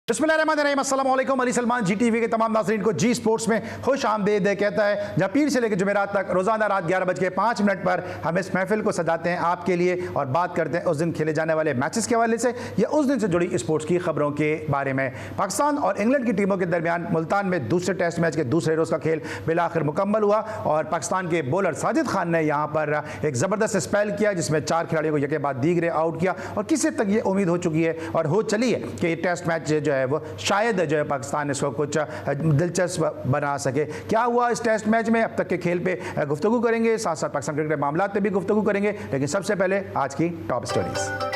बिस्मिल्लाहिर्रहमानिर्रहीम, अस्सलाम वालेकुम। अली सलमान जी टीवी के तमाम नाज़रीन को जी स्पोर्ट्स में खुश आमदीद कहता है, जहाँ पीर से लेकर जुमेरात तक रोज़ाना रात 11:05 पर हम इस महफिल को सजाते हैं आपके लिए और बात करते हैं उस दिन खेले जाने वाले मैचेस के हवाले से या उस दिन से जुड़ी स्पोर्ट्स की खबरों के बारे में। पाकिस्तान और इंग्लैंड की टीमों के दरमियान मुल्तान में दूसरे टेस्ट मैच के दूसरे रोज़ का खेल बिलाखिर मुकम्मल हुआ और पाकिस्तान के बॉलर साजिद खान ने यहाँ पर एक ज़बरदस्त स्पेल किया जिसमें 4 खिलाड़ियों को यके बाद दीगरे आउट किया और किसी तक ये उम्मीद हो चुकी है और हो चली है कि ये टेस्ट मैच जो है वो शायद जो है पाकिस्तान इसको कुछ दिलचस्प बना सके। क्या हुआ इस टेस्ट मैच में, अब तक के खेल पे गुफ्तगू करेंगे, साथ साथ पाकिस्तान क्रिकेट के मामलात पे भी गुफ्तगू करेंगे, लेकिन सबसे पहले आज की टॉप स्टोरीज।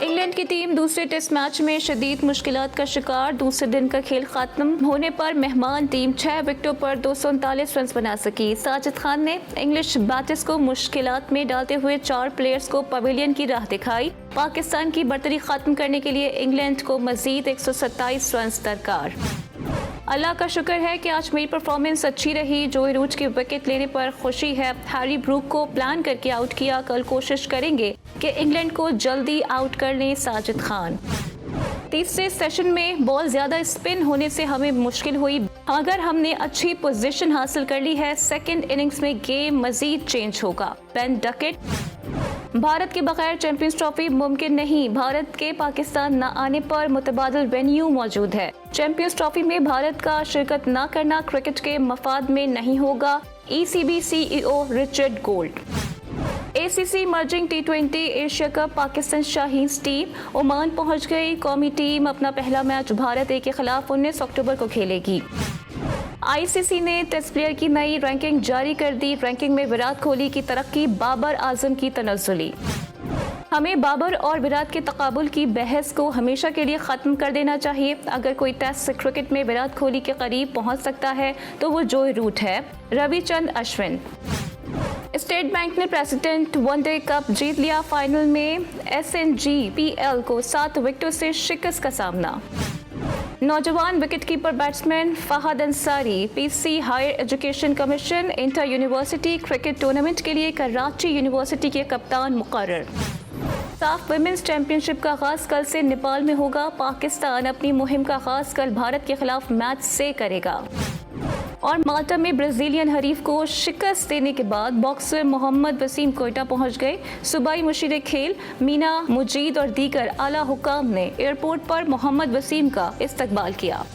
इंग्लैंड की टीम दूसरे टेस्ट मैच में शदीद मुश्किलात का शिकार। दूसरे दिन का खेल खत्म होने पर मेहमान टीम 6 विकेटों पर 239 रन बना सकी। साजिद खान ने इंग्लिश बैटर्स को मुश्किलात में डालते हुए 4 प्लेयर्स को पवेलियन की राह दिखाई। पाकिस्तान की बर्तरी खत्म करने के लिए इंग्लैंड को मजीद 127 रन दरकार। अल्लाह का शुक्र है कि आज मेरी परफॉर्मेंस अच्छी रही। जोई रूट की विकेट लेने पर खुशी है। हैरी ब्रूक को प्लान करके आउट किया। कल कोशिश करेंगे कि इंग्लैंड को जल्दी आउट कर लें साजिद खान। तीसरे सेशन में बॉल ज्यादा स्पिन होने से हमें मुश्किल हुई। अगर हमने अच्छी पोजीशन हासिल कर ली है, सेकंड इनिंग्स में गेम मजीद चेंज होगा। बेन डकेट, भारत के बगैर चैंपियंस ट्रॉफी मुमकिन नहीं। भारत के पाकिस्तान न आने पर मुतबादिल वेन्यू मौजूद है। चैंपियंस ट्रॉफी में भारत का शिरकत न करना क्रिकेट के मफाद में नहीं होगा। ECB CEO Richard gold. ACC merging T20 Asia cup Pakistan Shaheen team Oman पहुंच गई। कौमी टीम अपना पहला मैच भारत ए के खिलाफ 19 अक्टूबर को खेलेगी। ICC ने टेस्ट प्लेयर की नई रैंकिंग जारी कर दी। रैंकिंग में विराट कोहली की तरक्की, बाबर आजम की तनज़्ज़ुली। हमें बाबर और विराट के तकाबुल की बहस को हमेशा के लिए ख़त्म कर देना चाहिए। अगर कोई टेस्ट क्रिकेट में विराट कोहली के करीब पहुंच सकता है तो वो जोई रूट है। रविचंद अश्विन। स्टेट बैंक ने प्रेसिडेंट वनडे कप जीत लिया। फाइनल में SNGPL को 7 विकेटों से शिकस्त का सामना। नौजवान wicketkeeper batsman Fahad Ansari PC higher education commission inter university cricket tournament के लिए कराची यूनिवर्सिटी के कप्तान मुकर्रर। साफ वुमेन्स चैंपियनशिप का आगाज कल से नेपाल में होगा। पाकिस्तान अपनी मुहिम का आगाज कल भारत के खिलाफ मैच से करेगा। और माल्टा में ब्राजीलियन हरीफ को शिकस्त देने के बाद बॉक्सर मोहम्मद वसीम कोयटा पहुंच गए। सूबाई मुशीर खेल मीना मुजीद और दीगर आला हुकाम ने एयरपोर्ट पर मोहम्मद वसीम का इस्तकबाल किया।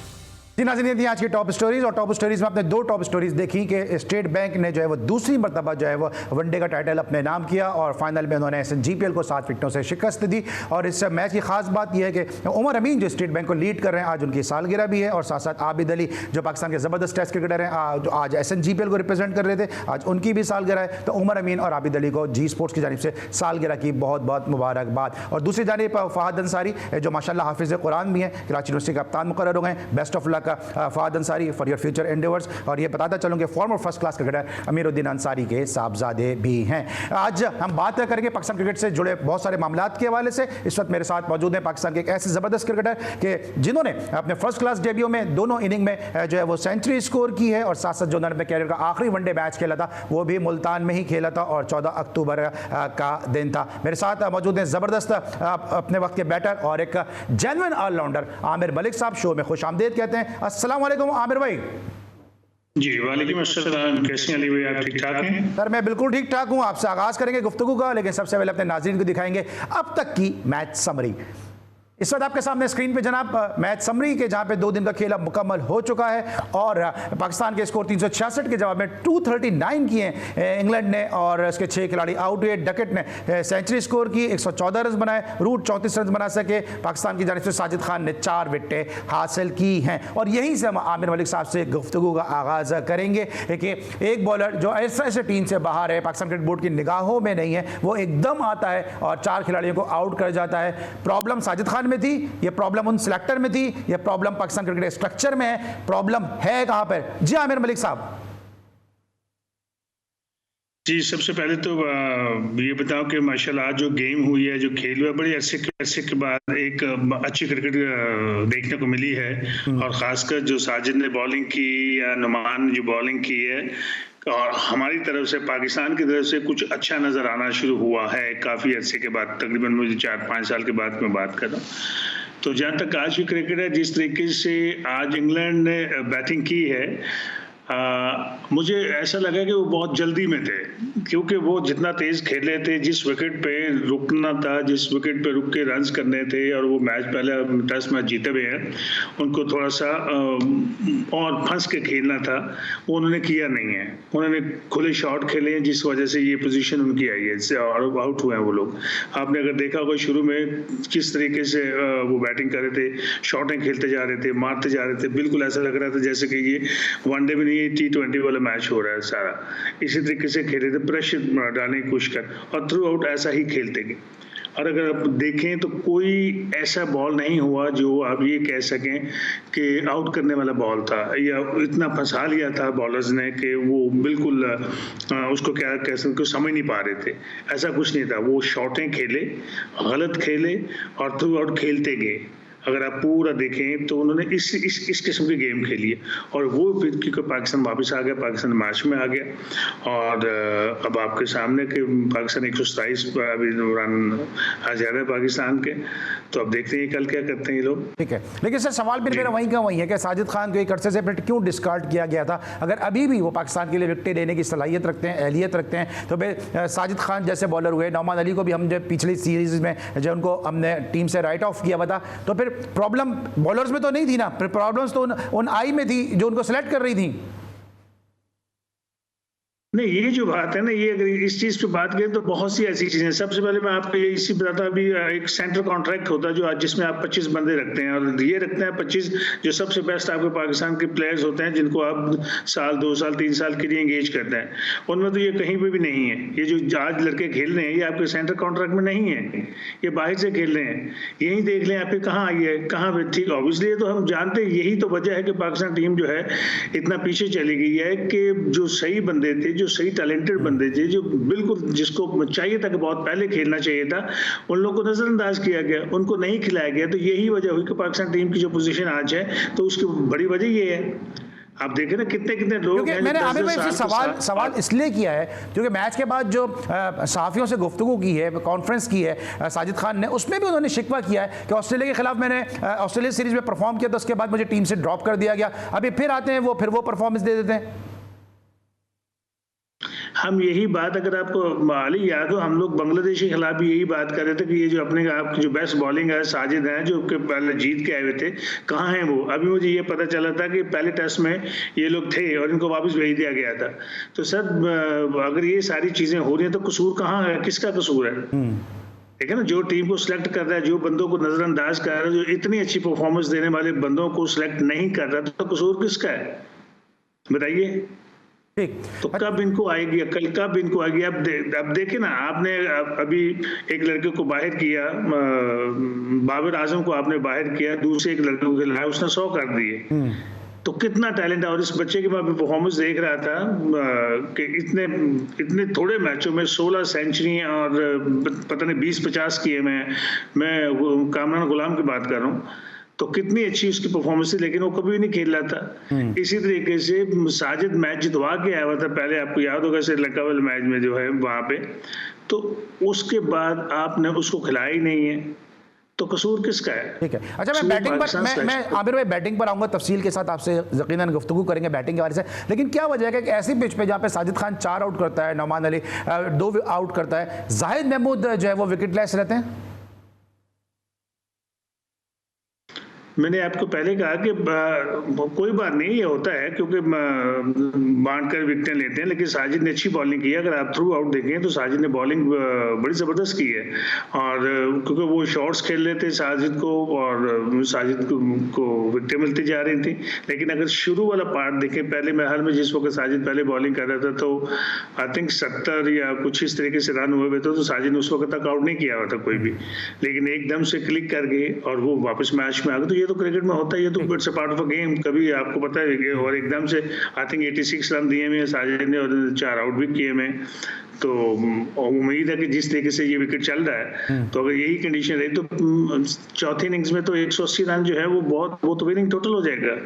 जी नाज़रीन, थी आज की टॉप स्टोरीज और टॉप स्टोरीज में आपने 2 टॉप स्टोरीज देखी कि स्टेट बैंक ने जो है वो दूसरी मरतबा जो है वो वनडे का टाइटल अपने नाम किया और फाइनल में उन्होंने SNGPL को 7 विकेटों से शिकस्त दी। और इस मैच की खास बात यह है कि उमर अमीन जो स्टेट बैंक को लीड कर रहे हैं, आज उनकी सालगिरह भी है और साथ साथ आबिद अली जो पाकिस्तान के ज़बरदस्त टेस्ट क्रिकेटर हैं, जो आज SNGPL को रिप्रेजेंट कर रहे थे, आज उनकी भी सालगिरह है। तो उमर अमीन और आबिद अली को जी स्पोर्ट्स की जानिब से सालगिरह की बहुत बहुत मुबारकबाद। और दूसरी जानिब फहद अंसारी जो माशाल्लाह हाफिज़ कुरान भी हैं, कराची यूनिवर्सिटी का कप्तान मुकर्रर हो गए। Best of luck Fahad Ansari for your future endeavours. और ये बताता चलूँ कि former first class cricketer Amiruddin Ansari के साहबजादे भी हैं। आज हम बात करेंगे पाकिस्तान क्रिकेट से जुड़े बहुत सारे मामलात के हवाले से। इस वक्त मेरे साथ मौजूद हैं पाकिस्तान के एक ऐसे ज़बरदस्त क्रिकेटर कि जिन्होंने अपने फर्स्ट क्लास डेब्यू में दोनों इनिंग में जो है वो सेंचुरी स्कोर की है और साथ साथ जो उन्होंने अपने कैरियर का आखिरी वनडे मैच खेला था वो भी मुल्तान में ही खेला था और 14 अक्टूबर का दिन था। मेरे साथ मौजूद हैं ज़बरदस्त अपने वक्त के बैटर और एक जेन्युइन ऑलराउंडर आमिर मलिक साहब। शो में खुश आमदीद कहते हैं। अस्सलाम वालेकुम आमिर भाई। जी वालेकुम अस्सलाम, कैसे हैं अली भाई, आप ठीक ठाक हैं? सर मैं बिल्कुल ठीक ठाक हूँ। आपसे आगाज़ करेंगे गुफ्तगू का, लेकिन सबसे पहले अपने नाज़रीन को दिखाएंगे अब तक की मैच समरी। इस वक्त आपके सामने स्क्रीन पे जनाब मैच समरी के जहां पे 2 दिन का खेल अब मुकम्मल हो चुका है और पाकिस्तान के स्कोर 366 के जवाब में 239 किए इंग्लैंड ने और इसके 6 खिलाड़ी आउट हुए। डकेट ने सेंचुरी स्कोर की, 114 रन बनाए। रूट 34 रन बना सके। पाकिस्तान की जानिब से साजिद खान ने 4 विकेटें हासिल की हैं और यहीं से हम आमिर मलिक साहब से गुफ्तगू का आगाज़ करेंगे कि एक बॉलर जो ऐसे टीम से बाहर है, पाकिस्तान क्रिकेट बोर्ड की निगाहों में नहीं है, वो एकदम आता है और 4 खिलाड़ियों को आउट कर जाता है। प्रॉब्लम साजिद खान में थी, ये प्रॉब्लम उन सिलेक्टर में थी, ये प्रॉब्लम पाकिस्तान क्रिकेट स्ट्रक्चर में है, प्रॉब्लम है कहां पर? जी आमिर मलिक साहब। जी सबसे पहले तो ये बताओ कि माशाल्लाह आज जो गेम हुई है, जो खेल हुआ, बड़े अरसे के बाद एक अच्छी क्रिकेट देखने को मिली है और खासकर जो साजिद ने बॉलिंग की या नुमान जो बॉलिंग की है और हमारी तरफ से पाकिस्तान की तरफ से कुछ अच्छा नजर आना शुरू हुआ है काफी अरसे के बाद। तकरीबन मुझे 4-5 साल के बाद मैं बात कर रहा हूँ। तो जहाँ तक आज की क्रिकेट है, जिस तरीके से आज इंग्लैंड ने बैटिंग की है, मुझे ऐसा लगा कि वो बहुत जल्दी में थे, क्योंकि वो जितना तेज खेले थे, जिस विकेट पे रुकना था, जिस विकेट पे रुक के रन्स करने थे, और वो मैच पहले टेस्ट मैच जीते हुए हैं, उनको थोड़ा सा और फंस के खेलना था, वो उन्होंने किया नहीं है। उन्होंने खुले शॉट खेले हैं, जिस वजह से ये पोजीशन उनकी आई है और आउट हुए हैं वो लोग। आपने अगर देखा होगा शुरू में किस तरीके से वो बैटिंग कर रहे थे, शॉटें खेलते जा रहे थे, मारते जा रहे थे, बिल्कुल ऐसा लग रहा था जैसे कि ये वनडे में नहीं T20 वाला मैच हो रहा है सारा। इसी तरीके से खेले थे, प्रेशर डालने की कोशिश कर, और थ्रू आउट ऐसा ही खेलते गए। और अगर आप देखें तो कोई ऐसा बॉल नहीं हुआ जो आप ये कह सकें कि आउट करने वाला बॉल था, या इतना फंसा लिया था बॉलर्स ने कि वो बिल्कुल उसको क्या कह सकते, समझ नहीं पा रहे थे। ऐसा कुछ नहीं था, वो शॉटें खेले, गलत खेले और थ्रू आउट खेलते गए। अगर आप पूरा देखें तो उन्होंने इस किस्म की गेम खेली है, और वो क्योंकि पाकिस्तान वापस आ गया, पाकिस्तान मैच में आ गया, और अब आपके सामने कि पाकिस्तान 127 अभी रन आ जा रहे हैं पाकिस्तान के। तो अब देखते हैं कल क्या करते हैं ये लोग। ठीक है, लेकिन सर सवाल भी मेरा वहीं का वहीं है कि साजिद खान को एक अरसे से फिर क्यों डिस्कार्ड किया गया था? अगर अभी भी वो पाकिस्तान के लिए विकेट लेने की सलाहियत रखते हैं, अहलियत रखते हैं, तो फिर साजिद खान जैसे बॉलर हुए, नौमान अली को भी हम जब पिछली सीरीज में जब उनको हमने टीम से राइट ऑफ किया हुआ था, तो फिर प्रॉब्लम बॉलर्स में तो नहीं थी ना, प्रॉब्लम्स तो उन आई में थी जो उनको सेलेक्ट कर रही थी। नहीं, ये जो बात है ना, ये अगर इस चीज पे बात करें तो बहुत सी ऐसी चीजें। सबसे पहले मैं आपको ये इसी बताता, अभी एक सेंटर कॉन्ट्रैक्ट होता है जो आज, जिसमें आप 25 बंदे रखते हैं, और ये रखते हैं 25 जो सबसे बेस्ट आपके पाकिस्तान के प्लेयर्स होते हैं, जिनको आप साल 2 साल 3 साल के लिए एंगेज करते हैं। उनमें तो ये कहीं पे भी नहीं है। ये जो आज लड़के खेल रहे हैं, ये आपके सेंटर कॉन्ट्रैक्ट में नहीं है, ये बाहर से खेल रहे हैं। यही देख लें आपके कहाँ आई है, कहाँ पे। ठीक, ऑब्वियसली तो हम जानते हैं, यही तो वजह है कि पाकिस्तान टीम जो है इतना पीछे चली गई है, कि जो सही बंदे थे, जो सही टैलेंटेड बंदे थे, जो बिल्कुल जिसको चाहिए था कि बहुत पहले खेलना चाहिए था, उन लोगों को नजरअंदाज किया गया, उनको नहीं खिलाया गया। तो यही वजह हुई कि पाकिस्तान टीम की जो पोजीशन आज है, तो उसकी बड़ी वजह ये है। आप देखें ना कितने लोग हैं। मैंने आमिर भाई से सवाल इसलिए किया है क्योंकि मैच के बाद जो सहाफियों से गुफ्तगू की है, कॉन्फ्रेंस की है साजिद खान ने, उसमें भी उन्होंने शिकवा किया है कि ऑस्ट्रेलिया के खिलाफ मैंने ऑस्ट्रेलिया सीरीज में परफॉर्म किया, तो उसके बाद मुझे टीम से ड्रॉप कर दिया गया, अभी फिर आते हैं वो परफॉर्मेंस दे देते हैं। हम यही बात, अगर आपको माली याद हो, हम लोग बांग्लादेश के खिलाफ भी यही बात कर रहे थे कि ये जो अपने आपकी जो बेस्ट बॉलिंग है साजिद हैं, जो पहले जीत के आए हुए थे, कहाँ हैं वो? अभी मुझे ये पता चला था कि पहले टेस्ट में ये लोग थे और इनको वापस भेज दिया गया था। तो सर, अगर ये सारी चीजें हो रही हैं तो कसूर कहाँ है, किसका कसूर है? ठीक है ना, जो टीम को सिलेक्ट कर रहा है, जो बंदों को नजरअंदाज कर रहा है, जो इतनी अच्छी परफॉर्मेंस देने वाले बंदों को सिलेक्ट नहीं कर रहा, तो कसूर किसका है बताइए? तो कब इनको आएगी अकल, कब इनको आएगी? अब देखें ना, आपने अभी एक लड़के को बाहर किया, बाबर आजम को आपने बाहर किया, दूसरे एक लड़के को खिलाया, उसने 100 कर दिए। तो कितना टैलेंट है। और इस बच्चे की मैं परफॉर्मेंस देख रहा था कि इतने थोड़े मैचों में 16 सेंचुरी और पता नहीं 20-50 किए। मैं कामरान गुलाम की बात कर रहा हूँ, तो कितनी अच्छी उसकी परफॉर्मेंस थी, लेकिन वो कभी भी नहीं खेल रहा था। इसी तरीके से साजिद मैच जितवा के आया हुआ था पहले, आपको याद होगा श्रीलंका वाले मैच में जो है वहां पे, तो उसके बाद आपने उसको खिलाया ही नहीं है, तो कसूर किसका है? ठीक है, अच्छा मैं बैटिंग पर मैं आमिर भाई बैटिंग पर आऊंगा, तफसील के साथ आपसे यकीनन गुफ्तगू करेंगे बैटिंग के बारे से। लेकिन क्या वजह है कि ऐसी पिच पे जहाँ पे साजिद खान 4 आउट करता है, नौमान अली 2 आउट करता है, जाहिद महमूद जो है वो विकेटलेस रहते हैं? मैंने आपको पहले कहा कि कोई बात नहीं, ये होता है क्योंकि बांट कर विकेटें लेते हैं, लेकिन साजिद ने अच्छी बॉलिंग की है। अगर आप थ्रू आउट देखें तो साजिद ने बॉलिंग बड़ी ज़बरदस्त की है, और क्योंकि वो शॉट्स खेल रहे थे साजिद को, और साजिद को विकेटें मिलती जा रही थी। लेकिन अगर शुरू वाला पार्ट देखें, पहले महल में जिस वक्त साजिद पहले बॉलिंग कर रहा था, तो आई थिंक 70 या कुछ इस तरीके से रन हुए थे, तो साजिद ने उस वक्त तक आउट नहीं किया हुआ था कोई भी, लेकिन एकदम से क्लिक कर गए और वो वापस मैच में आ गए। तो ये तो क्रिकेट में होता है, ये तो it's a part of a game, कभी आपको पता है। और एकदम से आई थिंक 86 रन दिए में साजिद ने, और 4 आउट भी किए में। तो उम्मीद है कि जिस तरीके से ये विकेट चल रहा है, तो अगर यही कंडीशन रही तो चौथी इनिंग्स में तो 180 रन जो है वो तो विनिंग टोटल हो जाएगा।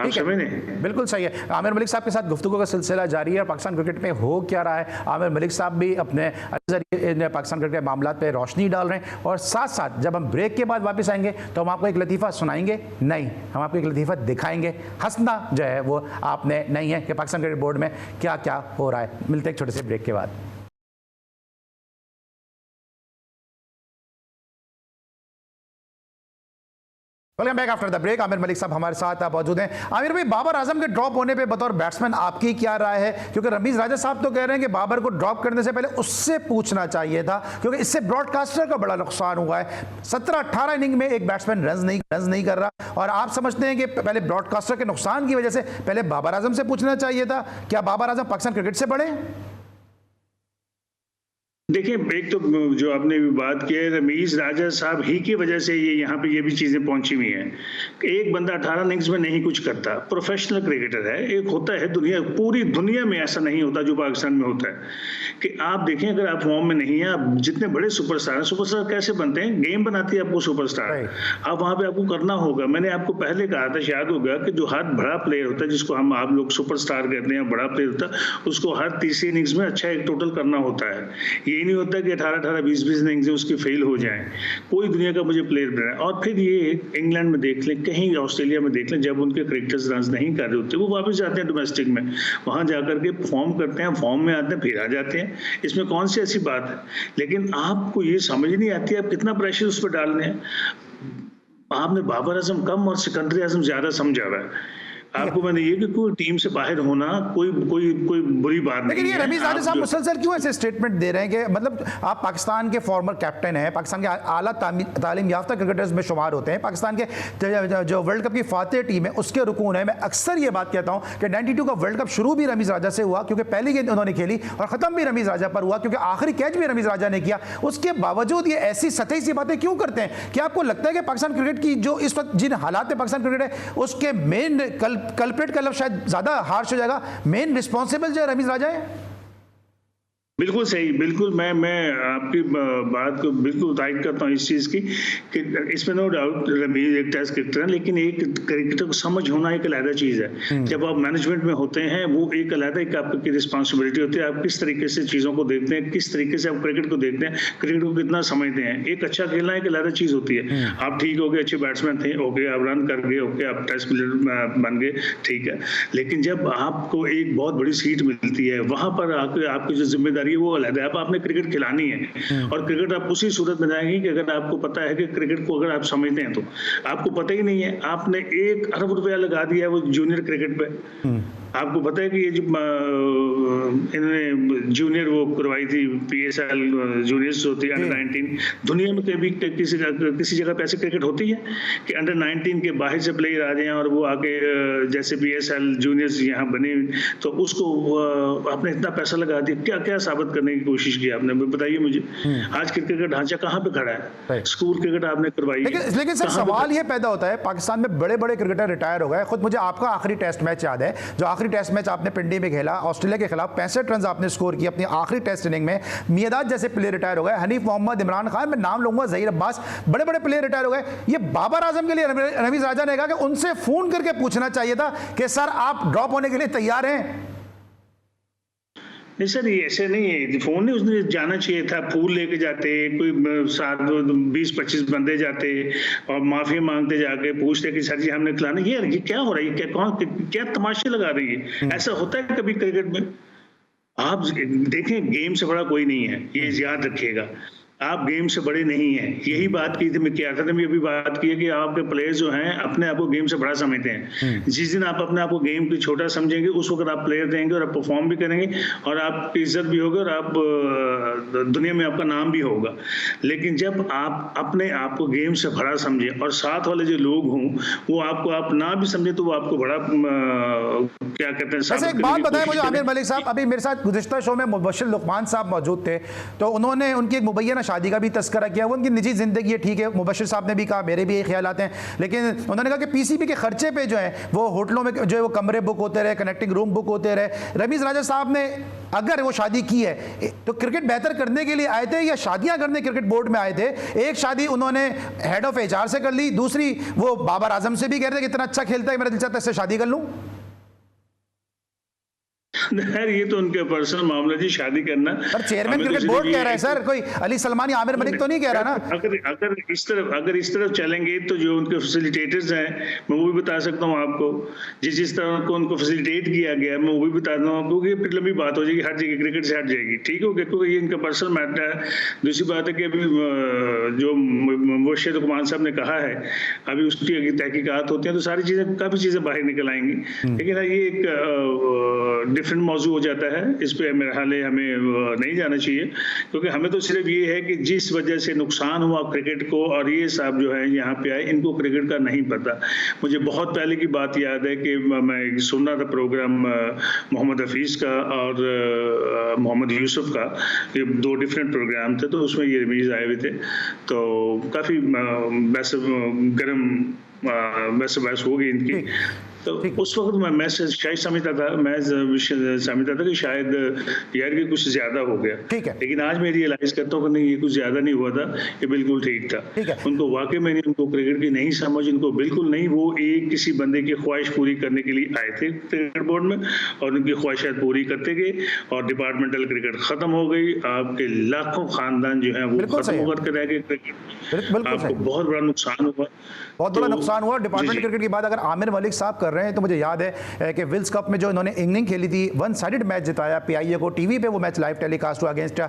आप समझ रहे? बिल्कुल सही है। आमिर मलिक साहब के साथ गुफ्तगू का सिलसिला जारी है। पाकिस्तान क्रिकेट में हो क्या रहा है, आमिर मलिक साहब भी अपने जरिए पाकिस्तान क्रिकेट के मामला पे रोशनी डाल रहे हैं। और साथ साथ जब हम ब्रेक के बाद वापस आएंगे तो हम आपको एक लतीफ़ा सुनाएंगे नहीं, हम आपको एक लतीफ़ा दिखाएंगे। हंसना जो है वो आपने नहीं है कि पाकिस्तान क्रिकेट बोर्ड में क्या क्या हो रहा है। मिलते हैं एक छोटे से ब्रेक के बाद। Welcome back after the break. Aamir Malik sahab हमारे साथ मौजूद हैं। आमिर भाई, बाबर आजम के ड्रॉप होने पे बतौर बैट्समैन आपकी क्या राय है? क्योंकि रमीज राजा साहब तो कह रहे हैं कि बाबर को ड्रॉप करने से पहले उससे पूछना चाहिए था, क्योंकि इससे ब्रॉडकास्टर का बड़ा नुकसान हुआ है। 17-18 इनिंग में एक बैट्समैन रन नहीं कर रहा, और आप समझते हैं कि पहले ब्रॉडकास्टर के नुकसान की वजह से पहले बाबर आजम से पूछना चाहिए था? क्या बाबर आजम पाकिस्तान क्रिकेट से बड़े? देखिए, एक तो जो आपने भी बात की है, रमीज राजा साहब ही की वजह से ये यहाँ पे ये भी चीजें पहुंची हुई हैं। एक बंदा 18 इनिंग्स में नहीं कुछ करता, प्रोफेशनल क्रिकेटर है। एक होता है दुनिया, पूरी दुनिया में ऐसा नहीं होता जो पाकिस्तान में होता है कि आप देखें, अगर आप फॉर्म में नहीं है, आप जितने बड़े सुपरस्टार हैं, सुपरस्टार कैसे बनते हैं? गेम बनाती है आपको सुपरस्टार। आप वहां पे आपको करना होगा। मैंने आपको पहले कहा था, याद होगा, कि जो हर बड़ा प्लेयर होता है, जिसको हम आप लोग सुपरस्टार कहते हैं, बड़ा प्लेयर होता है, उसको हर तीसरी इनिंग्स में अच्छा एक टोटल करना होता है। ये नहीं होता कि 18-18, 20-20 इनिंग्स उसकी फेल हो जाएं। कोई दुनिया का मुझे प्लेयर बना। और फिर ये इंग्लैंड में देख लें, कहीं ऑस्ट्रेलिया में देख लें, जब उनके क्रिकेटर्स रन नहीं कर रहे होते, वो वापस जाते हैं डोमेस्टिक में, वहां जाकर के परफॉर्म करते हैं, फॉर्म में आते हैं, फिर आ जाते हैं। इसमें कौन सी ऐसी बात है? लेकिन आपको ये समझ नहीं आती आप कितना प्रेशर उस पर डाल रहे हैं। आपने बाबर आजम कम और सिकंदर आजम ज्यादा समझा हुआ है। आपको मैंने ये कि कोई टीम से बाहर होना कोई बुरी बात नहीं है। लेकिन ये रमीज राजा साहब मुसलसल क्यों ऐसे स्टेटमेंट दे रहे हैं कि मतलब आप पाकिस्तान के फॉर्मर कैप्टन हैं, पाकिस्तान के आला तालीम याफ्ता क्रिकेटर्स में शुमार होते हैं, पाकिस्तान के जो वर्ल्ड कप की फातेह टीम है उसके रुकून है। मैं अक्सर ये बात कहता हूँ कि 92 का वर्ल्ड कप शुरू भी रमीज राजा से हुआ, क्योंकि पहली गेंद उन्होंने खेली, और ख़त्म भी रमीज राजा पर हुआ, क्योंकि आखिरी कैच भी रमीज राजा ने किया। उसके बावजूद ये ऐसी सतही सी बातें क्यों करते हैं? क्या आपको लगता है कि पाकिस्तान क्रिकेट की जो इस वक्त जिन हालात में पाकिस्तान क्रिकेट है, उसके मेन कल्प्रिट का शायद ज्यादा हार्श हो जाएगा, मेन रिस्पॉन्सिबल जो रमीज राजा है? बिल्कुल सही, बिल्कुल मैं आपकी बात को बिल्कुल तायद करता हूँ इस चीज़ की कि इसमें नो डाउट रमीज एक टेस्ट क्रिकेटर है, लेकिन एक क्रिकेटर को समझ होना एक अलग चीज़ है। जब आप मैनेजमेंट में होते हैं, वो एक अलग एक आपकी रिस्पॉन्सिबिलिटी होती है। आप किस तरीके से चीज़ों को देखते हैं, किस तरीके से आप क्रिकेट को देखते हैं, क्रिकेट को कितना समझते हैं। एक अच्छा खेलना एक अलग चीज़ होती है। आप ठीक हो गए, अच्छे बैट्समैन थे, ओके, आप रन कर गए, ओके, आप टेस्ट प्लेयर बन गए, ठीक है। लेकिन जब आपको एक बहुत बड़ी सीट मिलती है, वहां पर आपकी जो जिम्मेदारी वो अलग है। अब आपने क्रिकेट खिलानी है, और क्रिकेट आप उसी सूरत में जाएंगे कि अगर आपको पता है कि क्रिकेट को अगर आप समझते हैं, तो आपको पता ही नहीं है, आपने 1 अरब रुपया लगा दिया है वो जूनियर क्रिकेट पे। आपको पता है कि ये जो इन्होंने जूनियर वो करवाई थी, PSL जूनियर्स होती है, अंडर 19, दुनिया में कभी किसी जगह पे ऐसी क्रिकेट होती है कि अंडर 19 के बाहर से प्लेयर आ जाएं और वो आके जैसे PSL जूनियर्स यहाँ बने, तो उसको आपने इतना पैसा लगा दिया, क्या क्या साबित करने की कोशिश की आपने? बताइए मुझे। आज क्रिकेट का ढांचा कहाँ पे खड़ा है? स्कूल क्रिकेट आपने करवाई, लेकिन सर सवाल ये पैदा होता है, पाकिस्तान में बड़े बड़े क्रिकेटर रिटायर हो गए। खुद मुझे आपका आखिरी टेस्ट मैच याद है, जो आखिरी टेस्ट मैच आपने पिंडी में खेला, ऑस्ट्रेलिया के खिलाफ 65 रन आपने स्कोर किया अपनी आखिरी टेस्ट इनिंग में। मियादाद जैसे प्लेयर रिटायर हो गए, हनीफ मोहम्मद, इमरान खान, मैं नाम लूंगा, जहीर अब्बास, बड़े बड़े प्लेयर रिटायर हो गए। ये बाबर आजम के लिए रमीज राजा ने कहा कि उनसे फोन करके पूछना चाहिए था कि सर आप ड्रॉप होने के लिए तैयार हैं? नहीं सर, ये ऐसे नहीं है, फोन नहीं, उसने जाना चाहिए था। फूल लेके जाते, कोई 20-25 बंदे जाते और माफी मांगते, जाके पूछते कि सर जी हमने खिलाना। ये क्या हो रहा है? क्या तमाशे लगा रही है? ऐसा होता है कभी क्रिकेट में? आप देखें, गेम से बड़ा कोई नहीं है, ये याद रखिएगा। आप गेम से बड़े नहीं हैं। यही बात की थी मैं, क्या था मैं अभी बात की है कि आपके प्लेयर्स जो हैं अपने आप को गेम से बड़ा समझते हैं। जिस दिन आप अपने आप को गेम की छोटा समझेंगे, उस वक्त आप प्लेयर देंगे और आप परफॉर्म भी करेंगे और आपकी इज्जत भी होगी और आप दुनिया में आपका नाम भी होगा। लेकिन जब आप अपने आप को गेम से बड़ा समझें और साथ वाले जो लोग हों वो आपको आप ना भी समझे, तो वो आपको बड़ा क्या कहते हैं। वैसे एक बात बताएं मुझे आमिर मलिक साहब, अभी मेरे साथ गुज़िश्ता शो में मुबश्शिर लुकमान साहब मौजूद थे, तो उन्होंने उनकी एक मुबैना शादी का भी तस्करा किया, वो उनकी निजी जिंदगी है, ठीक है। मुबशिर साहब ने भी कहा, मेरे भी ये ख्याल आते हैं, लेकिन उन्होंने कहा कि पीसीबी के खर्चे पे जो है वो होटलों में जो है वो कमरे बुक होते रहे, कनेक्टिंग रूम बुक होते रहे। रमीज राजा साहब ने अगर वो शादी की है तो क्रिकेट बेहतर करने के लिए आए थे या शादियां करने क्रिकेट बोर्ड में आए थे? एक शादी उन्होंने हेड ऑफ एचआर से कर ली, दूसरी वो बाबर आजम से भी कह रहे थे कि इतना अच्छा खेलता है, मेरा दिल चाहता है इससे शादी कर लूं। ये तो उनके पर्सनल मामला जी, शादी करना। पर चेयरमैन क्रिकेट बोर्ड कह रहा है सर, कोई अली सलमान या आमिर मलिक तो नहीं कह रहा ना। अगर इस तरफ चलेंगे तो जो उनके फैसिलिटेटर्स हैं, मैं वो भी बता सकता हूँ आपको, जिस तरह को उनको फैसिलिटेट किया गया मैं वो भी बताता हूँ आपको, कि फिर लंबी बात हो जाएगी, हर जगह क्रिकेट से हट जाएगी, ठीक है, क्योंकि ये इनका पर्सनल मैटर है। दूसरी बात है कि अभी जो मुर्शिद उस्मान साहब ने कहा है, अभी उसकी अगर तहकीकात होती हैं तो सारी चीजें, काफी चीजें बाहर निकल आएंगी। लेकिन ये एक डिफरेंट मौजू हो जाता है, इस पे मेरे ख्याल हमें नहीं जाना चाहिए, क्योंकि हमें तो सिर्फ ये है कि जिस वजह से नुकसान हुआ क्रिकेट को, और ये साहब जो है यहाँ पे आए, इनको क्रिकेट का नहीं पता। मुझे बहुत पहले की बात याद है कि मैं सुन रहा था प्रोग्राम मोहम्मद हफीज का और मोहम्मद यूसुफ का, ये दो डिफरेंट प्रोग्राम थे, तो उसमें ये रमीज आए हुए थे, तो काफी गर्म बहस हो गई इनकी। तो उस वक्त मैं शायद समझता था कि शायद यार ये कुछ ज्यादा हो गया, लेकिन आज मैं रियलाइज करता हूँ कि नहीं, ये कुछ ज्यादा नहीं हुआ था, ये बिल्कुल ठीक था। उनको वाकई में नहीं, उनको क्रिकेट की नहीं समझ, इनको बिल्कुल नहीं, वो एक किसी बंदे की ख्वाहिश पूरी करने के लिए आए थे क्रिकेट बोर्ड में, और उनकी ख्वाहिशात पूरी करते गए, और डिपार्टमेंटल क्रिकेट खत्म हो गई। आपके लाखों खानदान जो है वो खत्म होकर के रह गए क्रिकेट, आपको बहुत बड़ा नुकसान हुआ, बहुत बड़ा नुकसान हुआ डिपार्टमेंट क्रिकेट की बात अगर आमिर मलिक साहब कर रहे हैं तो मुझे याद है कि विल्स कप में जो इन्होंने इनिंग खेली थी, वन साइडेड मैच जिताया पीआईए को, टीवी पे वो मैच लाइव टेलीकास्ट हुआ अगेंस्ट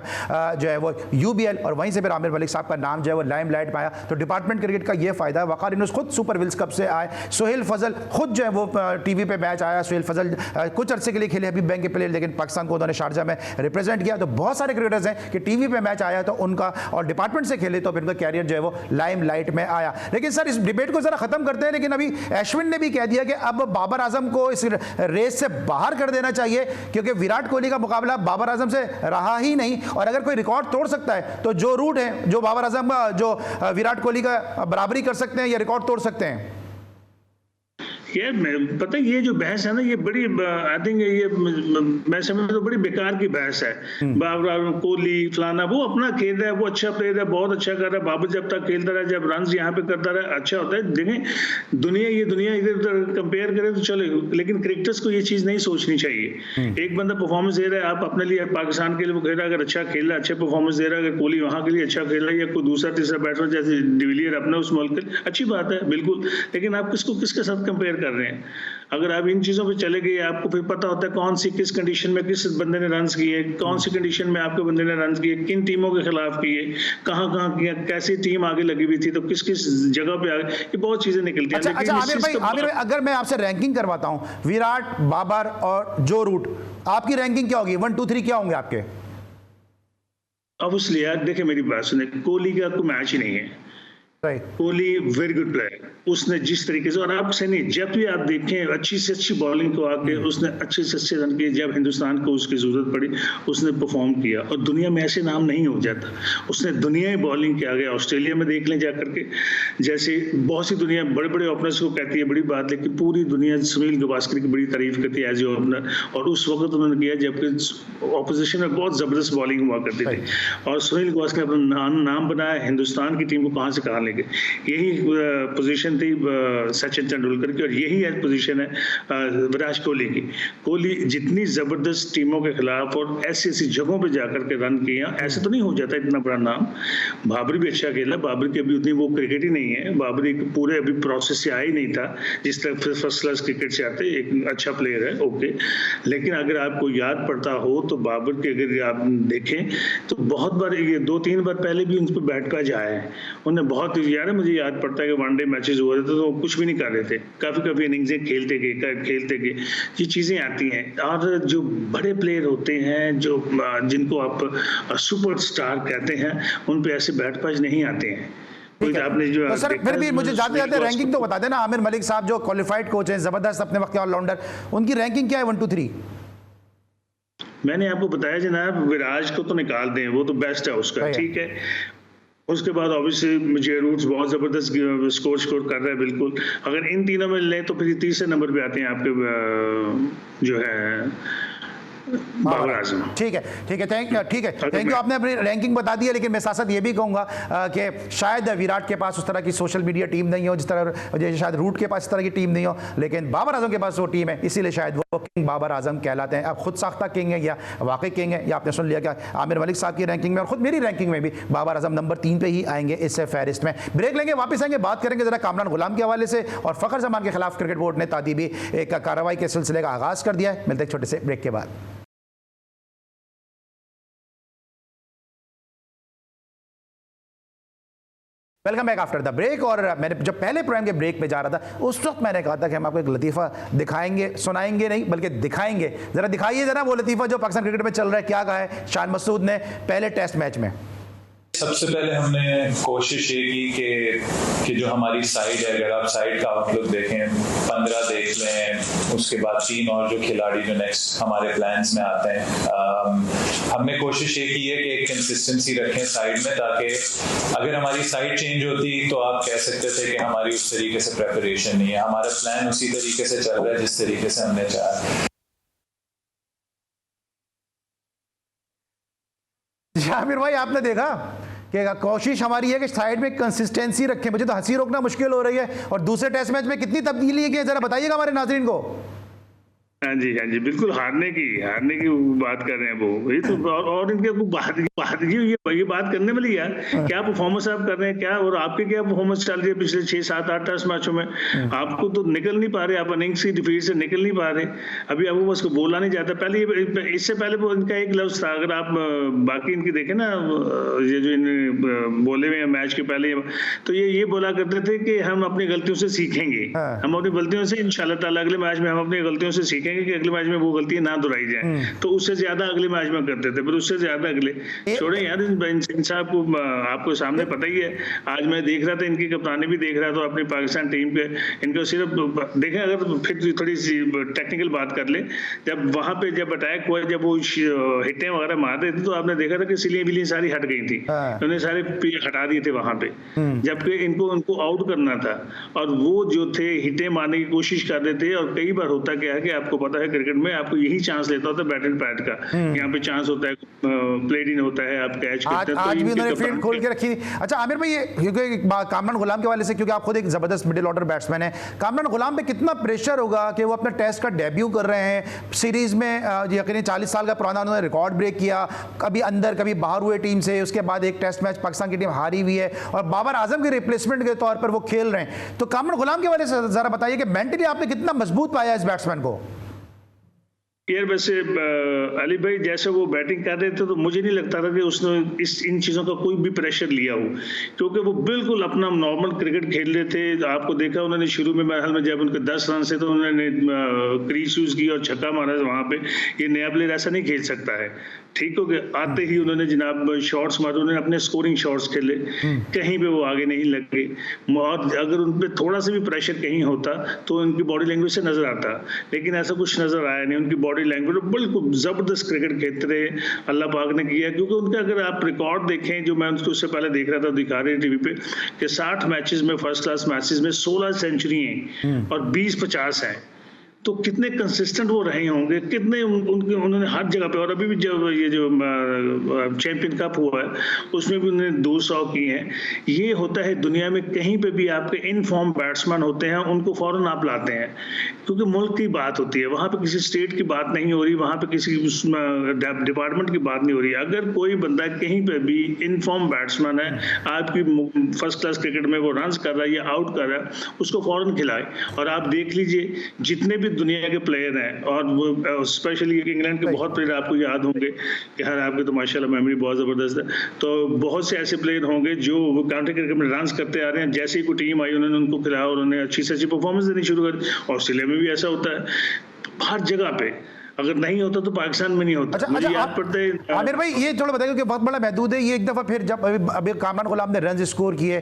जो है वो यूबीएल, और वहीं से फिर आमिर मलिक साहब का नाम जो है वो लाइमलाइट में आया। तो डिपार्टमेंट क्रिकेट का ये फायदा है। वकार यूनुस खुद सुपर विल्स कप से आए, सुहेल फजल खुद जो है वो टीवी पे मैच आया, सुहेल फजल कुछ अरसे के लिए खेले हबीब बैंक के प्लेयर, लेकिन पाकिस्तान को उन्होंने शारजा में रिप्रेजेंट किया। तो बहुत सारे क्रिकेटर्स हैं कि टीवी पे मैच आया तो उनका, और डिपार्टमेंट से खेले तो फिर उनका कैरियर जो है वो लाइमलाइट में आया। लेकिन सर इस डिबेट को जरा खत्म करते हैं, लेकिन अभी अश्विन ने भी कह दिया कि अब बाबर आजम को इस रेस से बाहर कर देना चाहिए, क्योंकि विराट कोहली का मुकाबला बाबर आजम से रहा ही नहीं, और अगर कोई रिकॉर्ड तोड़ सकता है तो जो रूट है, जो बाबर आजम का, जो विराट कोहली का बराबरी कर सकते हैं या रिकॉर्ड तोड़ सकते हैं। यार पता है, ये जो बहस है ना, ये बड़ी, आई थिंक ये मैं समझता हूँ बड़ी बेकार की बहस है। बाबर कोहली फलाना, वो अपना खेल रहा है, वो अच्छा प्लेयर है, बहुत अच्छा कर रहा है। बाबर जब तक खेलता रहा, जब रन यहाँ पे करता रहा, अच्छा होता है। देखें दुनिया इधर उधर कंपेयर करे तो चले, लेकिन क्रिकेटर्स को ये चीज नहीं सोचनी चाहिए। एक बंदा परफॉर्मेंस दे रहा है, आप अपने लिए पाकिस्तान के लिए वो खेल रहा है, अगर अच्छा खेल रहा है, अच्छा परफॉर्मेंस दे रहा है, अगर कोहली वहां के लिए अच्छा खेल रहा है, या कोई दूसरा तीसरा बैट्समैन जैसे डिविलियर अपना उस मुल्क के, अच्छी बात है बिल्कुल, लेकिन आप किसके साथ कंपेयर कर रहे हैं? अगर आप इन चीजों पे चले गए, आपको फिर पता होता है कौन सी किस कंडीशन में किस बंदे ने रन किए, कौन सी कंडीशन में आपके बंदे ने रन किए, किन टीमों के खिलाफ किए, कहां किया, कैसी टीम आगे लगी हुई थी, तो किस किस जगह पे आगे, ये बहुत चीजें निकलती हैं। अच्छा आमिर भाई, अगर मैं आपसे रैंकिंग करवाता हूं, विराट, बाबर और जो रूट, आपकी रैंकिंग क्या होगी? 1 2 3 क्या होंगे आपके? ऑब्वियसली यार देखिए, मेरी बात सुने, कोहली का कोई मैच ही नहीं है। कोहली वेरी गुड प्लेयर, उसने जिस तरीके से, और आपसे नहीं, जब भी आप देखें अच्छी से अच्छी बॉलिंग को आके उसने अच्छे से अच्छे रन किए, जब हिंदुस्तान को उसकी जरूरत पड़ी उसने परफॉर्म किया, और दुनिया में ऐसे नाम नहीं हो जाता, उसने दुनिया बॉलिंग किया गया। ऑस्ट्रेलिया में देख लें जा करके, जैसे बहुत सी दुनिया बड़े बड़े ओपनर्स को कहती है बड़ी बात, लेकिन पूरी दुनिया सुनील गावस्कर की बड़ी तारीफ करती है एज ए ओपनर, और उस वक्त उन्होंने किया जबकि ऑपोजिशन में बहुत जबरदस्त बॉलिंग हुआ करती थी, और सुनील गावस्कर ने अपना नाम बनाया, हिंदुस्तान की टीम को कहां से कहां ले गए। यही पोजीशन थी सचिन तेंदुलकर की, और यही पोजीशन है विराट कोहली की। कोहली जितनी जबरदस्त टीमों के खिलाफ और ऐसी ऐसी जगहों पे जाकर के रन किया, ऐसे तो नहीं हो जाता इतना बड़ा नाम। बाबर भी अच्छा खेला, बाबर की अभी उतनी वो क्रिकेट ही नहीं है, बाबर एक पूरे अभी प्रोसेस से आया ही नहीं था जिस तरह फर्स्ट क्लास क्रिकेट से आते, एक अच्छा प्लेयर है ओके, लेकिन अगर आपको याद पड़ता हो तो बाबर के अगर आप देखें तो बहुत बार, ये 2-3 बार पहले भी उन पर बैट का जाया है, उन्हें बहुत यार मुझे याद पड़ता है कि वनडे मैचेस हो रहे थे तो कुछ भी नहीं कर रहे थे, काफी इनिंग्सें खेलते गए, ये चीजें आती हैं। और जो बड़े प्लेयर होते हैं, जो जिनको आप सुपरस्टार कहते हैं, उन पे ऐसे बैटबाज नहीं आते हैं। आपने जो तो सर फिर भी मुझे जाते जाते रैंकिंग तो बता देना। आमिर मलिक साहब जो क्वालिफाइड कोच हैं, जबरदस्त अपने वक्त के ऑलराउंडर, उनकी रैंकिंग क्या है 1 2 3? मैंने आपको बताया जनाब, विराज को तो निकाल दें, वो तो बेस्ट है उसका, ठीक है। उसके बाद ऑब्वियसली मुझे रूट्स बहुत ज़बरदस्त स्कोर कर रहे हैं बिल्कुल। अगर इन तीनों में लें तो फिर तीसरे नंबर पे आते हैं आपके जो है बाबर आजम। ठीक है थैंक यू। आपने अपनी रैंकिंग बता दी है, लेकिन मैं साथ साथ ये भी कहूंगा कि शायद विराट के पास उस तरह की सोशल मीडिया टीम नहीं हो जिस तरह, जैसे शायद रूट के पास इस तरह की टीम नहीं हो, लेकिन बाबर आजम के पास वो टीम है, इसीलिए शायद वो किंग बाबर आजम कहलाते हैं। अब खुद साख्ता किंग है या वाकई किंग है, या आपने सुन लिया क्या आमिर मलिक साहब की रैंकिंग में और खुद मेरी रैंकिंग में भी बाबर आजम नंबर 3 पे ही आएंगे इस फहरिस्त में। ब्रेक लेंगे, वापस आएंगे, बात करेंगे जरा कामरान गुलाम के हवाले से, और फखर जमान के खिलाफ क्रिकेट बोर्ड ने तादीबी एक कार्रवाई के सिलसिले का आगाज कर दिया है। मिलते हैं छोटे से ब्रेक के बाद। Welcome back after the break. और मैंने जब पहले प्रोग्राम के ब्रेक पे जा रहा था उस वक्त मैंने कहा था कि हम आपको एक लतीफ़ा दिखाएंगे, सुनाएंगे नहीं बल्कि दिखाएंगे। जरा दिखाइए जरा वो लतीफ़ा जो पाकिस्तान क्रिकेट में चल रहा है, क्या कहा है शान मसूद ने पहले टेस्ट मैच में। सबसे पहले हमने कोशिश ये की कि जो हमारी साइड है, अगर आप साइड का आउटलुक देखें, 15 देख लें, उसके बाद 3 और जो खिलाड़ी जो नेक्स्ट हमारे प्लान्स में आते हैं, हमने कोशिश ये की है कि एक कंसिस्टेंसी रखें साइड में, ताकि अगर हमारी साइड चेंज होती तो आप कह सकते थे कि हमारी उस तरीके से प्रेपरेशन नहीं है। हमारा प्लान उसी तरीके से चल रहा है जिस तरीके से हमने चाहा। आमिर भाई आपने देखा कि कोशिश हमारी है कि साइड में कंसिस्टेंसी रखें। मुझे तो हंसी रोकना मुश्किल हो रही है, और दूसरे टेस्ट मैच में कितनी तब्दीली है, जरा बताइएगा हमारे नाज़रीन को। हाँ जी बिल्कुल, हारने की बात कर रहे हैं वो, ये तो और इनके ये बात करने वाली यार, क्या परफॉर्मेंस आप कर रहे हैं, क्या और आपके क्या परफॉर्मेंस चल रही है पिछले 6, 7, 8 टेस्ट मैचों में। आपको तो निकल नहीं पा रहे, आप इनिंग्स की डिफीट से निकल नहीं पा रहे। अभी आपको बस बोला नहीं जाता। पहले इससे पहले वो इनका एक लफ्ज था, अगर आप बाकी इनकी देखें ना, ये जो इन बोले हुए मैच के पहले, तो ये बोला करते थे कि हम अपनी गलतियों से सीखेंगे। हम अपनी गलतियों से इंशाल्लाह ताला अगले मैच में हम अपनी गलतियों से सीखेंगे कि अगले मैच में वो गलतियां ना दोहराई जाए। तो उससे ज्यादा अगले मैच में करते थे, फिर उससे ज्यादा अगले छोड़े यार। इन साहब को आपको सामने पता ही है, आज मैं देख रहा था इनकी कप्तानी भी देख रहा था अपनी पाकिस्तान टीम पे। इनको सिर्फ देखें, अगर फिर थोड़ी सी टेक्निकल बात कर ले, जब वहां पे जब अटैक हुआ, जब वो हिटें वगैरह मार रहे थे, तो आपने देखा था कि सिलियां बिलियां सारी हट गई थी, उन्होंने सारे हटा दिए थे वहां पे, जबकि उनको आउट करना था। और वो जो थे हिटें मारने की कोशिश कर रहे थे। और कई बार होता क्या है कि आपको पता है क्रिकेट में आपको यही चांस लेता होता है बैट एंड पैड का, यहाँ पे चांस होता है, प्लेड इन होता है, आप कैच करते हैं। आज भी उन्होंने फील्ड खोल के रखी थी। अच्छा आमिर भाई, क्योंकि कामरान गुलाम के हवाले से, क्योंकि आप खुद एक जबरदस्त मिडिल ऑर्डर बैट्समैन है, कामरान गुलाम पे कितना प्रेशर होगा कि वो अपने टेस्ट का डेब्यू कर रहे हैं सीरीज में। यकीनन 40 साल का पुराना उन्होंने रिकॉर्ड ब्रेक किया, कभी अंदर कभी बाहर हुए टीम से, उसके बाद एक टेस्ट मैच पाकिस्तान की टीम हारी हुई है, और बाबर आजम के रिप्लेसमेंट के तौर पर वो खेल रहे हैं। तो कामरान गुलाम के हवाले से जरा बताइए कि मेंटली आपने कितना मजबूत पाया इस बैट्समैन को। यार वैसे अली भाई जैसे वो बैटिंग कर रहे थे, तो मुझे नहीं लगता था कि उसने इन चीज़ों का कोई भी प्रेशर लिया हो, क्योंकि वो बिल्कुल अपना नॉर्मल क्रिकेट खेल रहे थे। आपको देखा उन्होंने शुरू में महल में जब उनके 10 रन से, तो उन्होंने क्रीज यूज की और छक्का मारा वहां पे। ये नया प्लेयर ऐसा नहीं खेल सकता है, ठीक हो गया। आते ही उन्होंने जनाब शॉट्स मारे, उन्होंने अपने स्कोरिंग शॉट्स खेले, कहीं पे वो आगे नहीं लगे। और अगर उन पे थोड़ा सा भी प्रेशर कहीं होता तो उनकी बॉडी लैंग्वेज से नजर आता, लेकिन ऐसा कुछ नजर आया नहीं। उनकी बॉडी लैंग्वेज बिल्कुल जबरदस्त क्रिकेट खेलते रहे, अल्लाह पाक ने किया। क्योंकि उनका अगर आप रिकॉर्ड देखें, जो मैं उनको उससे पहले देख रहा था, दिखा रहे टीवी पे, कि 60 मैचेस में, फर्स्ट क्लास मैचेस में 16 सेंचुरी हैं और 20-50 हैं। तो कितने कंसिस्टेंट वो रहे होंगे, कितने उन्होंने हर जगह पे। और अभी भी जब ये जो चैंपियन कप हुआ है उसमें भी उन्होंने 200 की हैं। ये होता है दुनिया में, कहीं पे भी आपके इनफॉर्म बैट्समैन होते हैं, उनको फौरन आप लाते हैं, क्योंकि मुल्क की बात होती है, वहाँ पे किसी स्टेट की बात नहीं हो रही, वहाँ पे किसी डिपार्टमेंट की बात नहीं हो रही। अगर कोई बंदा कहीं पे भी इनफॉर्म बैट्समैन है, आपकी फर्स्ट क्लास क्रिकेट में वो रन कर रहा है या आउट कर रहा है, उसको फौरन खिलाए। और आप देख लीजिए जितने भी दुनिया के प्लेयर हैं, और वो स्पेशली इंग्लैंड के बहुत प्लेयर आपको याद होंगे कि हर आपके तो माशाल्लाह मेमोरी बहुत जबरदस्त है, तो बहुत से ऐसे प्लेयर होंगे जो काउंटी क्रिकेट में रन करते आ रहे हैं। जैसे ही कोई टीम आई उन्होंने उनको खिलाया और उन्होंने अच्छी से अच्छी परफॉर्मेंस देनी शुरू कर दी। ऑस्ट्रेलिया में भी ऐसा होता है, हर जगह पे अगर नहीं होता तो पाकिस्तान में नहीं होता। अच्छा मुझे अच्छा याद पड़ता है आमिर भाई ये थोड़ा बताइए क्योंकि बहुत बड़ा महदूद है ये। एक दफ़ा फिर जब अभी कामरान गुलाम ने रन स्कोर किए,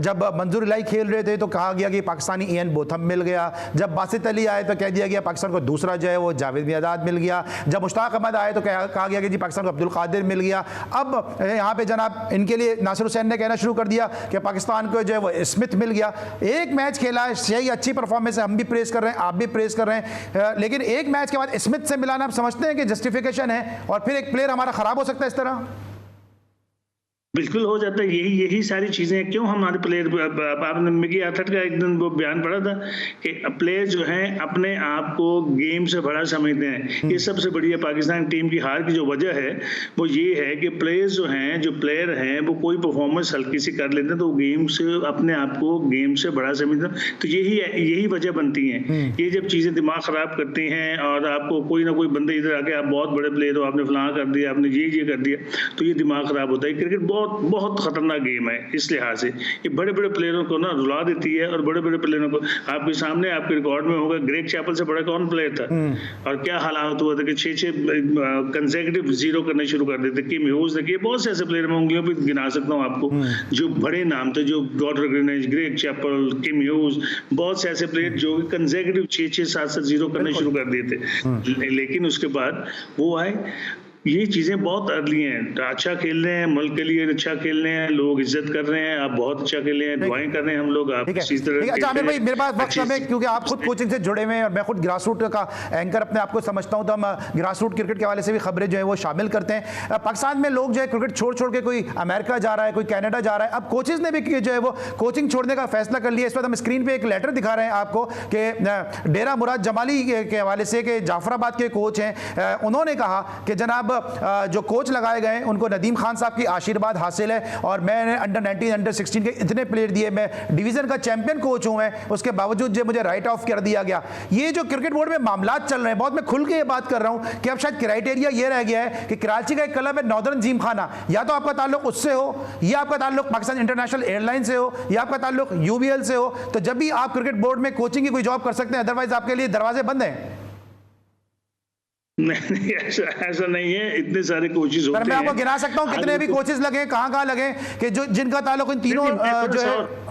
जब मंजूर इलाही खेल रहे थे तो कहा गया कि पाकिस्तानी इयान बोथम मिल गया, जब बासित अली आए तो कह दिया गया पाकिस्तान को दूसरा जो है वो जावेद मियादाद मिल गया, जब मुश्ताक अहमद आए तो कहा गया कि जी पाकिस्तान को अब्दुल कादिर मिल गया। अब यहाँ पे जनाब इनके लिए नासिर हुसैन ने कहना शुरू कर दिया कि पाकिस्तान को जो है वो स्मिथ मिल गया। एक मैच खेला है, सही अच्छी परफॉर्मेंस है, हम भी प्रेस कर रहे हैं, आप भी प्रेस कर रहे हैं, लेकिन एक मैच के बाद स्मिथ से मिलाना आप समझते हैं कि जस्टिफिकेशन है और फिर एक प्लेयर हमारा खराब हो सकता है इस तरह? बिल्कुल हो जाता है। यही सारी चीजें क्यों हमारे प्लेयर, आपने मिकी आर्थर का एक दिन वो बयान पढ़ा था कि प्लेयर जो हैं अपने आप को गेम से बड़ा समझते हैं। ये सबसे बढ़िया पाकिस्तान टीम की हार की जो वजह है वो ये है कि प्लेयर्स जो हैं, जो प्लेयर हैं, वो कोई परफॉर्मेंस हल्की सी कर लेते हैं तो गेम से अपने आप को गेम से बड़ा समझते हैं। तो यही वजह बनती है। ये जब चीजें दिमाग खराब करती हैं और आपको कोई ना कोई बंदे इधर आके आप बहुत बड़े प्लेयर हो, आपने फलां कर दिया, आपने ये कर दिया, तो ये दिमाग खराब होता है। क्रिकेट बहुत बहुत खतरनाक गेम है इस लिहाज से। ये बड़े बड़े प्लेयरों को ना रुला देती है और बड़े बड़े प्लेयरों को आपके सामने आपके रिकॉर्ड में होगा ग्रेग चैपल से बड़ा कौन प्लेयर था और क्या हालात हुआ था कि 6 कंसेक्यूटिव जीरो करने शुरू कर देते। किम ह्यूज देखिए, बहुत से ऐसे प्लेयर मैं उंगलियों पे गिना सकता हूं आपको जो बड़े नाम थे, जो गॉडर ग्रीनिज, ग्रेग चैपल, किम ह्यूज, बहुत से ऐसे प्लेयर जो कंसेक्यूटिव 6 7 जीरो करने शुरू कर दिए थे। लेकिन उसके बाद वो आए, ये चीजें बहुत अर्ली हैं। अच्छा खेल रहे हैं, मुल्क के लिए अच्छा खेल रहे हैं, लोग इज्जत कर रहे हैं, आप बहुत अच्छा खेल रहे हैं, दुआएं कर रहे हैं हम लोग। आप इसी तरह। अच्छा आमिर भाई मेरे पास वक्त कम है क्योंकि आप खुद कोचिंग से जुड़े हुए हैं और मैं खुद ग्रास रूट का एंकर अपने आप को समझता हूं, तो हम ग्रास रूट क्रिकेट के हवाले से भी खबरें जो है वो शामिल करते हैं। पाकिस्तान में लोग जो है क्रिकेट छोड़ के कोई अमेरिका जा रहा है, कोई कनाडा जा रहा है। अब कोचेज ने भी जो है वो कोचिंग छोड़ने का फैसला कर लिया। इस वक्त हम स्क्रीन पे एक लेटर दिखा रहे हैं आपको कि डेरा मुराद जमाली के हवाले से, कि जाफराबाद के कोच हैं, उन्होंने कहा कि जनाब जो कोच लगाए गए उनको नदीम खान साहब की आशीर्वाद हासिल है और मैंने अंडर 19 अंडर 16 के इतने प्लेयर दिए, मैं डिवीजन का चैंपियन कोच हूं मैं, उसके बावजूद जो मुझे राइट ऑफ कर दिया गया। ये जो क्रिकेट बोर्ड में मामलात चल रहे हैं, बहुत मैं खुल के ये बात कर रहा हूं कि अब शायद क्राइटेरिया ये रह गया है कि कराची का एक क्लब है नॉर्दर्न जिम खाना, या तो आपका ताल्लुक उससे हो, या आपका ताल्लुक पाकिस्तान इंटरनेशनल एयरलाइन से हो, या आपका ताल्लुक यूबीएल से हो, तो जब भी आप क्रिकेट बोर्ड में कोचिंग की कोई जॉब कर सकते हैं, अदरवाइज आपके लिए दरवाजे बंद हैं। नहीं, ऐसा नहीं है। इतने सारे कोचेज होते हैं। मैं आपको गिना सकता हूं कितने भी कोचेज लगे, कहां लगे, कि जो जिनका ताल्लुक इन तीनों जो है।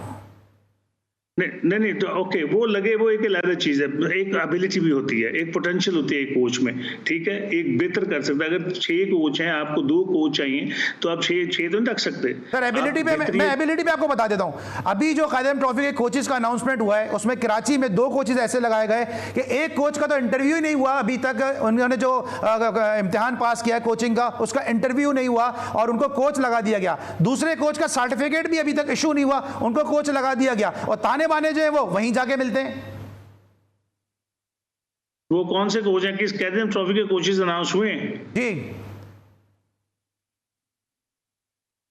नहीं तो ओके, वो लगे, वो एक अलग चीज है। एक एबिलिटी भी होती है, एक पोटेंशियल होती है एक कोच में, ठीक है। एक बेहतर कर सकता है। अगर 6 कोच हैं, आपको 2 कोच चाहिए तो आप 6 तो नहीं रख सकते। सर एबिलिटी पे मैं एबिलिटी पे आपको बता देता हूं। अभी जो कायदे ट्रॉफी के कोचेस का अनाउंसमेंट हुआ है उसमें कराची में 2 कोचेस ऐसे लगाए गए कि एक कोच का तो इंटरव्यू ही नहीं हुआ अभी तक। उन्होंने जो इम्तिहान पास किया है कोचिंग का, उसका इंटरव्यू नहीं हुआ और उनको कोच लगा दिया गया। दूसरे कोच का सर्टिफिकेट भी अभी तक इशू नहीं हुआ, उनको कोच लगा दिया गया और ताने बाने जो है वो वहीं जाके मिलते हैं। वो कौन से कोच हैं? किस कहते हैं ट्रॉफी के कोचेस अनाउंस हुए हैं जी?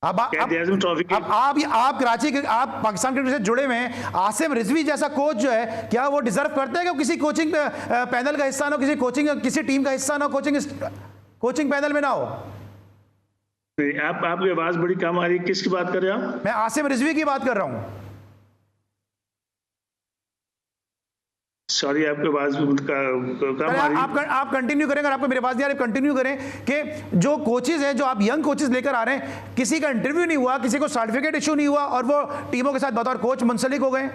अब आप कराची के, आप पाकिस्तान क्रिकेट से जुड़े हुए हैं, आसिम रिजवी जैसा कोच जो है, क्या वो डिजर्व करते हैं कि किसी कोचिंग पैनल का हिस्सा ना हो, किसी टीम का हिस्सा ना हो, कोचिंग पैनल में ना हो? आपकी आवाज बड़ी कम आ रही है, किसकी बात कर रहे हैं आप? मैं आसिम रिजवी की बात कर रहा हूं। सॉरी, आपके आवाज कम आ रही है। आप कंटिन्यू करें, अगर आपको मेरी आवाज नहीं आ रही कंटिन्यू करें कि जो कोचेज हैं, जो आप यंग कोचेज लेकर आ रहे हैं, किसी का इंटरव्यू नहीं हुआ, किसी को सर्टिफिकेट इशू नहीं हुआ और वो टीमों के साथ बतौर कोच मुंसलिक हो गए।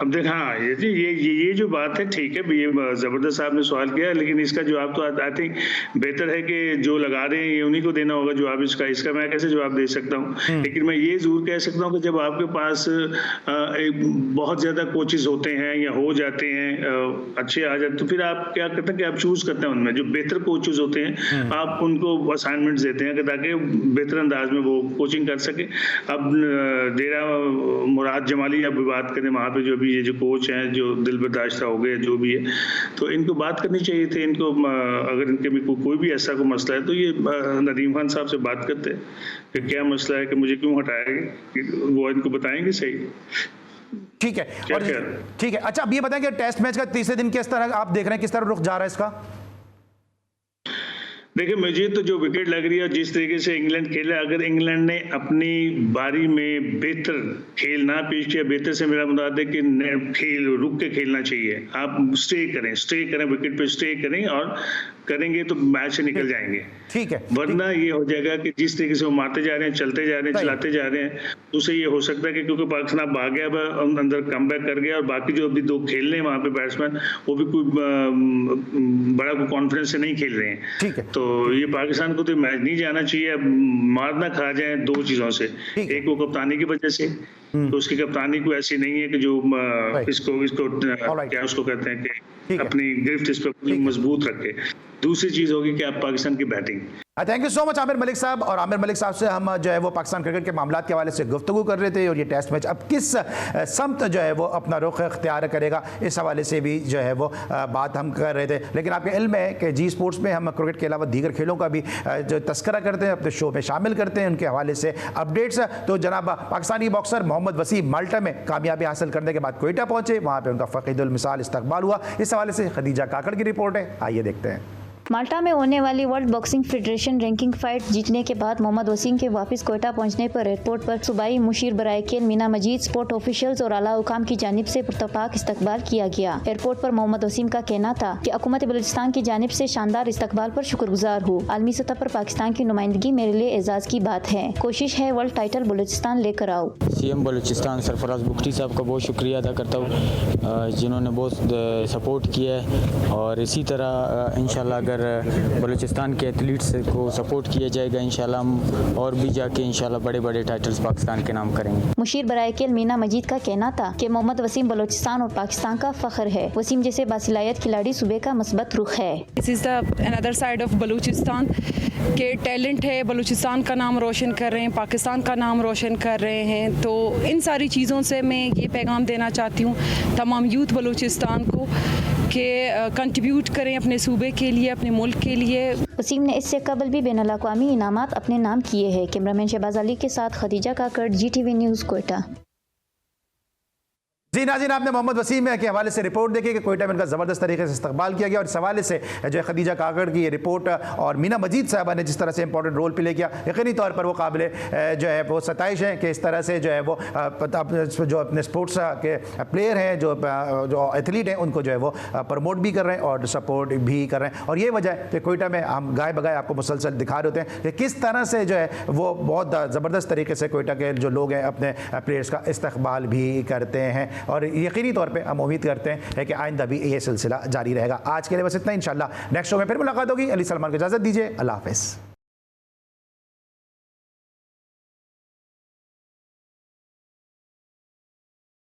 अब देख, हाँ ये जो बात है ठीक है, ये जबरदस्त आपने सवाल किया, लेकिन इसका जवाब तो आई थिंक बेहतर है कि जो लगा रहे हैं ये उन्हीं को देना होगा जवाब। इसका मैं कैसे जवाब दे सकता हूँ। लेकिन मैं ये जरूर कह सकता हूँ कि जब आपके पास बहुत ज्यादा कोचेज होते हैं या हो जाते हैं, अच्छे आ जाते, तो फिर आप क्या करते हैं कि आप चूज करते हैं उनमें जो बेहतर कोचेज होते हैं, आप उनको असाइनमेंट देते हैं ताकि बेहतर अंदाज में वो कोचिंग कर सके। अब डेरा मुराद जमाली अब बात करें, वहाँ पे जो ये जो कोच हैं जो दिल बर्दाश्त हो गए, जो भी है, तो इनको बात करनी चाहिए थी। इनको अगर इनके भी कोई भी ऐसा कोई मसला है तो ये नदीम खान साहब से बात करते हैं कि क्या मसला है, कि मुझे क्यों हटाया, वो इनको बताएंगे सही। ठीक है, और ठीक है। अच्छा अब ये बताएं कि टेस्ट मैच का तीसरे दिन किस तरह आप देख रहे हैं, किस तरह रुख जा रहा है इसका? देखिए मुझे तो जो विकेट लग रही है और जिस तरीके से इंग्लैंड खेला, अगर इंग्लैंड ने अपनी बारी में बेहतर खेल ना पेश किया, बेहतर से मेरा मुराद है कि खेल रुक के खेलना चाहिए, आप स्टे करें विकेट पे स्टे करें, और करेंगे तो मैच से निकल जाएंगे। ठीक है, वरना ये हो जाएगा कि जिस तरीके से वो मारते जा रहे हैं, चलते जा रहे हैं, चलाते जा रहे हैं, उससे ये हो सकता है कि क्योंकि पाकिस्तान अब आ गया, अंदर कमबैक कर गया, और बाकी जो अभी दो खेल रहे हैं वहां पे बैट्समैन, वो भी कोई बड़ा कोई कॉन्फिडेंस से नहीं खेल रहे हैं। ठीक है, तो ये पाकिस्तान को तो मैच नहीं जाना चाहिए, मार ना खा जाए दो चीजों से, एक वो कप्तानी की वजह से, तो उसकी कप्तानी को ऐसी नहीं है कि जो इसको क्या उसको कहते हैं कि अपनी गिरफ्त इस पर मजबूत रखे। दूसरी चीज होगी कि आप पाकिस्तान की batting. Thank you so much Aamir Malik साहब। और आमिर मलिक साहब से हम जो है वो पाकिस्तान क्रिकेट के मामलात के हवाले से गुफ्तगू कर रहे थे, और ये टेस्ट मैच अब किस समत जो है वो अपना रुख इख्तियार करेगा, इस हवाले से भी जो है वो बात हम कर रहे थे। लेकिन आपके इल्म है कि जी स्पोर्ट्स में हम क्रिकेट के अलावा दीगर खेलों का भी जो तस्करा करते हैं, अपने शो में शामिल करते हैं, उनके हवाले से अपडेट्स। तो जनाब पाकिस्तानी बॉक्सर मोहम्मद वसीम माल्टा में कामयाबी हासिल करने के बाद कोयटा पहुंचे, वहाँ पर उनका फ़क़ीदुल मिसाल इस्तकबाल हुआ। इस हवाले से खदीजा काकड़ की रिपोर्ट है, आइए देखते हैं। माल्टा में होने वाली world boxing federation ranking fight जीतने के बाद मोहम्मद वसीम के वापस कोयटा पहुंचने पर एयरपोर्ट पर सूबाई मुशीर बराइकेल मीना मजीद, स्पोर्ट ऑफिशियल्स और आला हुकाम की जानिब से पुरतपाक इस्तकबाल किया गया। एयरपोर्ट पर मोहम्मद वसीम का कहना था कि हुकूमत बलूचिस्तान की जानिब से शानदार इस्तकबाल पर शुक्रगुजार हूँ। आलमी सतह पर पाकिस्तान की नुमाइंदगी मेरे लिए एजाज की बात है। कोशिश है वर्ल्ड टाइटल बलूचिस्तान लेकर आओ। CM बलूचिस्तान सरफराज बुख्ती साहब का बहुत शुक्रिया अदा करता हूँ, जिन्होंने बहुत सपोर्ट किया है, और इसी तरह इंशाल्लाह अगर बलूचिस्तान के एथलीट्स को सपोर्ट किया जाएगा, इंशाल्लाह हम और भी जाके इंशाल्लाह बड़े बड़े टाइटल्स पाकिस्तान के नाम करेंगे। मुशीर बराइकेल मीना मजीद का कहना था कि मोहम्मद वसीम बलूचिस्तान और पाकिस्तान का फख्र है। वसीम जैसे बासिलायत खिलाड़ी सूबे का मस्बत रुख है। This is the another side of Balochistan के टैलेंट है, बलूचिस्तान का नाम रोशन कर रहे हैं, पाकिस्तान का नाम रोशन कर रहे हैं। तो इन सारी चीज़ों से मैं ये पैगाम देना चाहती हूँ तमाम यूथ बलूचिस्तान को कि कंट्रीब्यूट करें अपने सूबे के लिए, अपने मुल्क के लिए। वसीम ने इससे कबल भी बैनुल अक़वामी इनामात अपने नाम किए हैं। कैमरामैन शहबाज अली के साथ खदीजा काकड़, GTV न्यूज़, कोयटा। जी नाज़रीन, आपने मोहम्मद वसीम के हवाले से रिपोर्ट देखी कि कोयटा में उनका ज़बरदस्त तरीके से इस्तकबाल किया गया, और इस हवाले से जो है खदीजा काकड़ की ये रिपोर्ट और मीना मजीद साहबा ने जिस तरह से इंपॉर्टेंट रोल प्ले किया, यकीनी तौर पर वो काबिल जो है वो सताइश है कि इस तरह से जो है वो जो अपने स्पोर्ट्स के प्लेयर हैं, जो एथलीट हैं, उनको जो है वो प्रमोट भी कर रहे हैं और सपोर्ट भी कर रहे हैं। और ये वजह है कि कोयटा में हम गाय बगाए आपको मुसलसल दिखा रहे होते हैं कि किस तरह से जो है वो बहुत ज़बरदस्त तरीके से कोयटा के जो लोग हैं अपने प्लेयर्स का इस्तकबाल भी करते हैं, और यकीनी तौर पे हम उम्मीद करते हैं कि आइंदा भी ये सिलसिला जारी रहेगा। आज के लिए बस इतना, इंशाल्लाह नेक्स्ट शो में फिर मुलाकात होगी। अली सलमान को इजाज़त दीजिए, अल्लाह हाफ़िज़।